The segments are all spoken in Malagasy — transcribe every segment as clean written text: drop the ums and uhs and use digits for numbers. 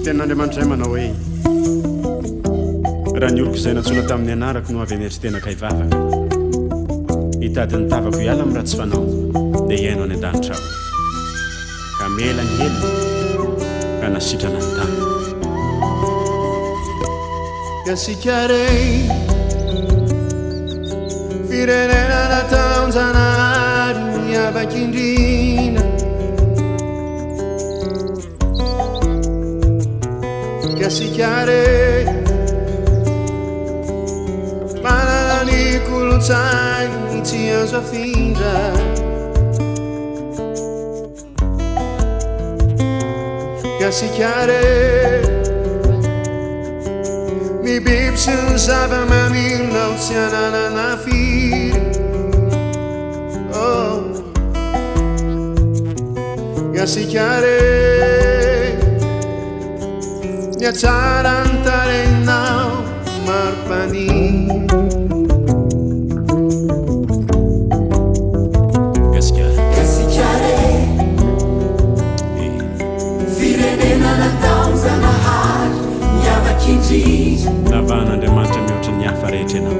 tenin'Andriamanitra zay manao hoe raha ny oloko izay natsona tamin'ny anarako no avy aneritena kaivavaka hitadiny tavako hiala amin'ny ratsy fanao dia hiaino any an-danitra aho ka mela ny hely ka nasitrana ny tany Gasikarei firenena nataonjanahary miavaky indrina Gasikarei manana ny kolotsainy tsy azo afindra Gasikarei mi biby sy ny zava-maniry ao tsy ananana firy Gasikarei ny atsara ny tareninao maro-paniny Gasikarei firenena nataonjanahary miavaky indrindra lavan'Andriamanitra mihoatra ny hafa rehetra ianao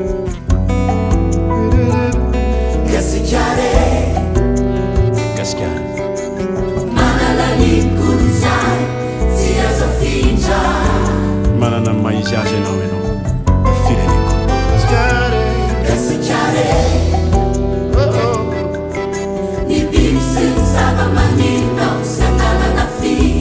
Gasikarei manana ny kolotsainy tsy azo afindra manana ny maizy azy ianao fireneko Gasikarei ny biby sy ny zava-maniry ao sy ananana firy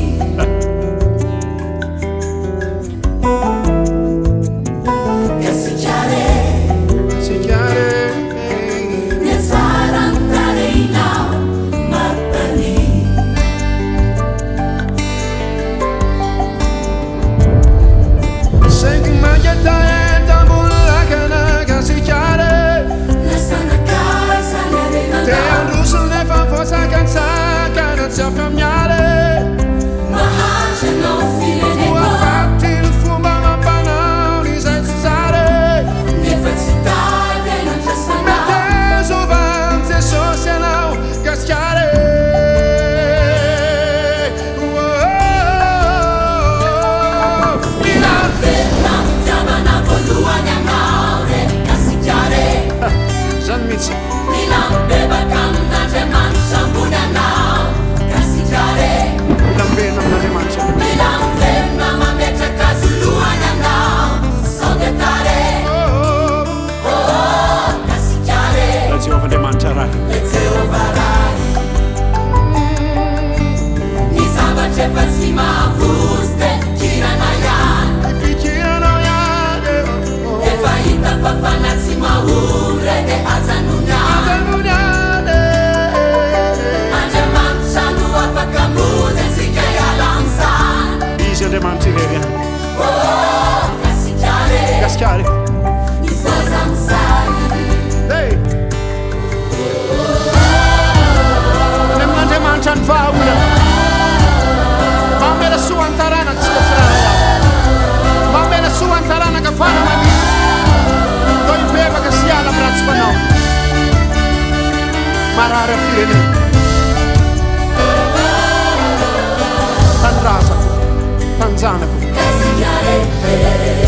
Gasikarei Neman'Andriamanitra ny vahaolana mamela soa ny taranaka tsy kafirana mamela soa ny taranaka fanamaniry toy mibebaka sy ala amin'ny ratsy fanao marary firenena tanindrazako tanjanako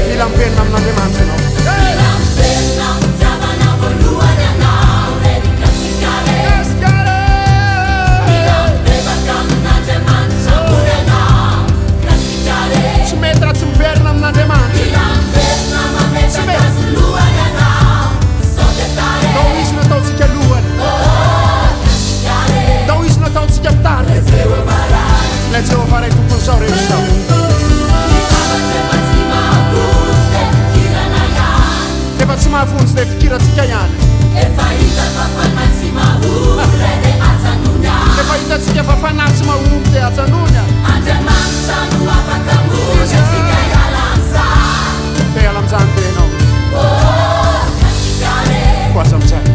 mila mivelona amin'Andriamanitra ianao tsy mety raha tsy miverina amin'Andriamanitra tsy mety dao izy nataontsika lohany dao izy nataontsika mitany la Jehovah ray tompony sao rehetra sao efa tsy mahavonjy le fikiratsika ihany efa hitatsika fa fanahy tsy mahomby dia atsanony te ala amin'izany te ianao foaza amin'izay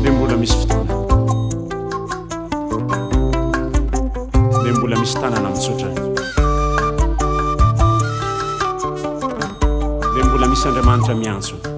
le mbola misy fotoana le mbola misy tanana mitsotra le mbola misy Andriamanitra miantso